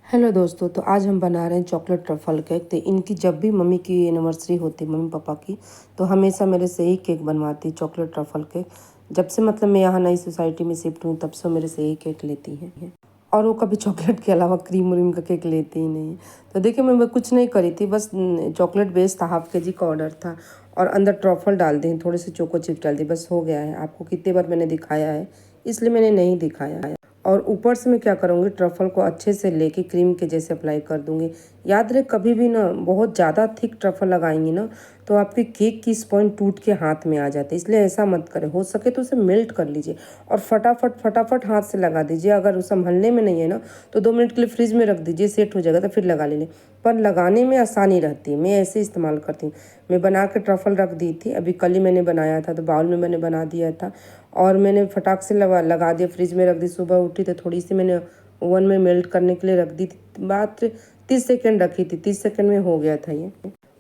Hello दोस्तों, तो आज हम बना रहे हैं चॉकलेट ट्रफल केक। तो इनकी जब भी मम्मी की एनिवर्सरी होती है, मम्मी पापा की, तो हमेशा मेरे से ही केक बनवाती, चॉकलेट ट्रफल केक। जब से मतलब मैं यहाँ नई सोसाइटी में शिफ्ट हूँ, तब से मेरे से ही केक लेती हैं। और वो कभी चॉकलेट के अलावा क्रीम व्रीम का केक लेती ही नहीं है। तो देखिए, मैं कुछ नहीं करी थी, बस चॉकलेट बेस था, हाफ के जी का ऑर्डर था, और अंदर ट्रफल डाल दी, थोड़े से चोको चिप डाल दी, बस हो गया है। आपको कितनी बार मैंने दिखाया है, इसलिए मैंने नहीं दिखाया है। और ऊपर से मैं क्या करूँगी, ट्रफल को अच्छे से लेके क्रीम के जैसे अप्लाई कर दूँगी। याद रहे, कभी भी ना बहुत ज़्यादा थिक ट्रफल लगाएंगी ना, तो आपके केक की स्पॉन्ज टूट के हाथ में आ जाती है। इसलिए ऐसा मत करें, हो सके तो उसे मेल्ट कर लीजिए और फटाफट हाथ से लगा दीजिए। अगर संभलने में नहीं है ना, तो 2 मिनट के लिए फ्रिज में रख दीजिए, सेट हो जाएगा तो फिर लगा लेंगे। पर लगाने में आसानी रहती है, मैं ऐसे इस्तेमाल करती हूँ। मैं बना के ट्रफल रख दी थी, अभी कल ही मैंने बनाया था, तो बाउल में मैंने बना दिया था और मैंने फटाक से लगा दिया, फ्रिज में रख दी। सुबह उठी तो थोड़ी सी मैंने ओवन में मेल्ट करने के लिए रख दी थी, मात्र 30 सेकेंड रखी थी, 30 सेकेंड में हो गया था ये।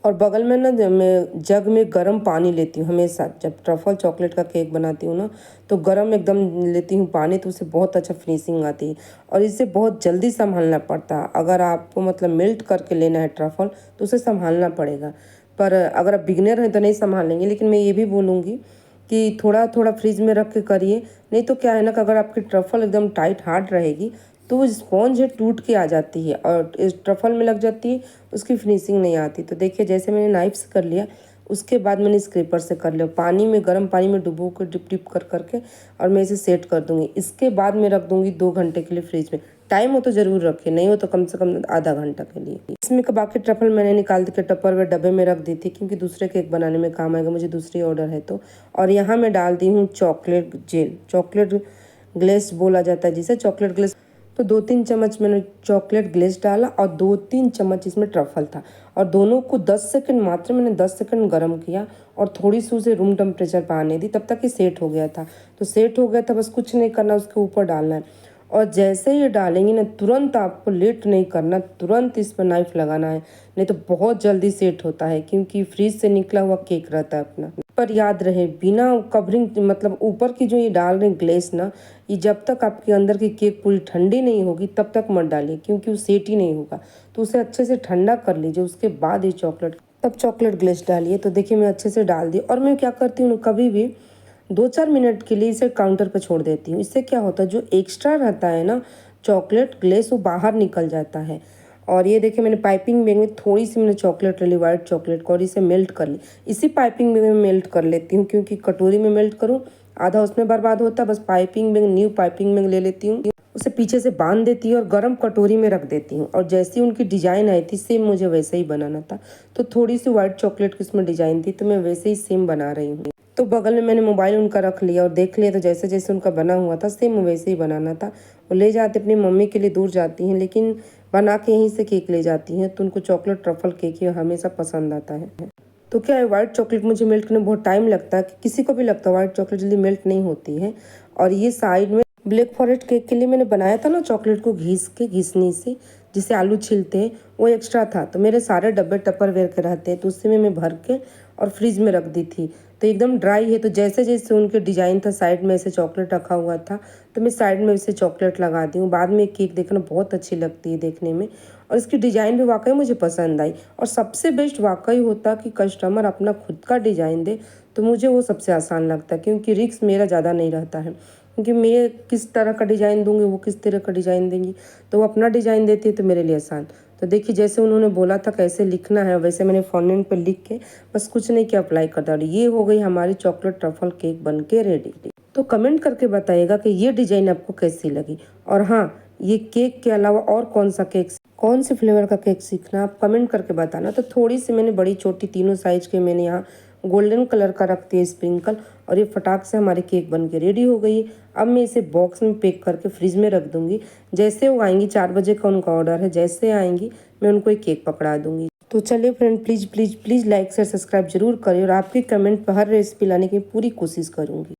और बगल में ना मैं जग में गर्म पानी लेती हूँ हमेशा। जब ट्रफल चॉकलेट का केक बनाती हूँ ना, तो गर्म एकदम लेती हूँ पानी, तो उससे बहुत अच्छा फिनिशिंग आती है। और इससे बहुत जल्दी संभालना पड़ता है। अगर आपको मतलब मेल्ट करके लेना है ट्रफल, तो उसे संभालना पड़ेगा। पर अगर आप बिगनर हैं तो नहीं संभालेंगे। लेकिन मैं ये भी बोलूँगी कि थोड़ा थोड़ा फ्रिज में रख के करिए, नहीं तो क्या है ना कि अगर आपकी ट्रफल एकदम टाइट हार्ड रहेगी, तो वो स्पॉन्ज है टूट के आ जाती है और इस ट्रफल में लग जाती है, उसकी फिनिशिंग नहीं आती। तो देखिए, जैसे मैंने नाइफ से कर लिया, उसके बाद मैंने स्क्रैपर से कर लिया, पानी में, गर्म पानी में डुबो कर डिप डिप कर करके, और मैं इसे सेट कर दूंगी। इसके बाद मैं रख दूंगी 2 घंटे के लिए फ्रिज में। टाइम हो तो ज़रूर रखें, नहीं हो तो कम से कम आधा घंटा के लिए। इसमें का बाकी ट्रफल मैंने निकाल के टपर व डब्बे में रख दी थी, क्योंकि दूसरे केक बनाने में काम आएगा, मुझे दूसरी ऑर्डर है तो। और यहाँ मैं डाल दी हूँ चॉकलेट जेल, चॉकलेट ग्लेस बोला जाता है जिसे, चॉकलेट ग्लेस। तो 2-3 चम्मच मैंने चॉकलेट ग्लेस डाला और 2-3 चम्मच इसमें ट्रफल था, और दोनों को 10 सेकंड, मात्र मैंने 10 सेकंड गर्म किया और थोड़ी सी उसे रूम टेम्परेचर पर आने दी, तब तक ये सेट हो गया था। तो सेट हो गया था, बस कुछ नहीं करना, उसके ऊपर डालना है। और जैसे ही डालेंगे ना, तुरंत आपको लेट नहीं करना, तुरंत इस पर नाइफ लगाना है, नहीं तो बहुत जल्दी सेट होता है, क्योंकि फ्रीज से निकला हुआ केक रहता है अपना। पर याद रहे, बिना कवरिंग, मतलब ऊपर की जो ये डाल रहे हैं ग्लेस ना, ये जब तक आपके अंदर की केक पूरी ठंडी नहीं होगी तब तक मत डालिए, क्योंकि वो सेट ही नहीं होगा। तो उसे अच्छे से ठंडा कर लीजिए, उसके बाद ये तब चॉकलेट ग्लेस डालिए। तो देखिए, मैं अच्छे से डाल दी। और मैं क्या करती हूँ, कभी भी 2-4 मिनट के लिए इसे काउंटर पर छोड़ देती हूँ। इससे क्या होता है, जो एक्स्ट्रा रहता है ना चॉकलेट ग्लेस, वो बाहर निकल जाता है। और ये देखिए, मैंने पाइपिंग बैग में थोड़ी सी मैंने चॉकलेट ले ली, वाइट चॉकलेट को, और इसे मेल्ट कर ली। इसी पाइपिंग बैग में मेल्ट कर लेती हूँ, क्योंकि कटोरी में मेल्ट करूँ आधा उसमें बर्बाद होता है। बस piping bag, new piping bag ले लेती हूँ, उसे पीछे से बांध देती हूँ और गर्म कटोरी में रख देती हूँ। और जैसी उनकी डिजाइन आई थी, सेम मुझे वैसे ही बनाना था। तो थोड़ी सी व्हाइट चॉकलेट की उसमें डिजाइन थी, तो मैं वैसे ही सेम बना रही हूँ। तो बगल में मैंने मोबाइल उनका रख लिया और देख लिया, तो जैसे जैसे उनका बना हुआ था, सेम वैसे ही बनाना था। वो ले जाते अपनी मम्मी के लिए, दूर जाती हैं, लेकिन बना के यहीं से केक ले जाती हैं। तो उनको चॉकलेट ट्रफल केक ही हमेशा पसंद आता है। तो क्या है, व्हाइट चॉकलेट मुझे मेल्ट करने में बहुत टाइम लगता है, किसी को भी लगता है, व्हाइट चॉकलेट जल्दी मेल्ट नहीं होती है। और ये साइड में ब्लैक फॉरेस्ट केक के लिए मैंने बनाया था ना, चॉकलेट को घिसनी से, जिसे आलू छीलते हैं, वो एक्स्ट्रा था। तो मेरे सारे डब्बे टपरवेयर के रहते हैं, तो उससे मैं भर के और फ्रिज में रख दी थी। तो एकदम ड्राई है, तो जैसे जैसे उनके डिजाइन था, साइड में ऐसे चॉकलेट रखा हुआ था, तो मैं साइड में इसे चॉकलेट लगा दी हूँ। बाद में केक देखना बहुत अच्छी लगती है देखने में, और इसकी डिज़ाइन भी वाकई मुझे पसंद आई। और सबसे बेस्ट वाकई होता कि कस्टमर अपना खुद का डिज़ाइन दे, तो मुझे वो सबसे आसान लगता है, क्योंकि रिस्क मेरा ज़्यादा नहीं रहता है। क्योंकि मैं किस तरह का डिज़ाइन दूंगी, वो किस तरह का डिज़ाइन देंगी, तो वो अपना डिज़ाइन देती है, तो मेरे लिए आसान। तो देखिए, जैसे उन्होंने बोला था कैसे लिखना है, वैसे मैंने फॉन्टेंट पे लिख के बस कुछ नहीं किया, अप्लाई कर दिया। ये हो गई हमारी चॉकलेट ट्रफल केक बन के रेडी। तो कमेंट करके बताइएगा कि ये डिज़ाइन आपको कैसी लगी। और हाँ, ये केक के अलावा और कौन सा केक, कौन से फ्लेवर का केक सीखना, आप कमेंट करके बताना। तो थोड़ी सी मैंने बड़ी छोटी तीनों साइज के मैंने यहाँ गोल्डन कलर का रखती है स्प्रिंकल, और ये फटाक से हमारी केक बन के रेडी हो गई है। अब मैं इसे बॉक्स में पैक करके फ्रिज में रख दूंगी। जैसे वो आएंगी, 4 बजे का उनका ऑर्डर है, जैसे आएंगी मैं उनको एक केक पकड़ा दूंगी। तो चलिए friend, please please please like share subscribe जरूर करिए, और आपके कमेंट पर हर रेसिपी लाने की पूरी कोशिश करूँगी।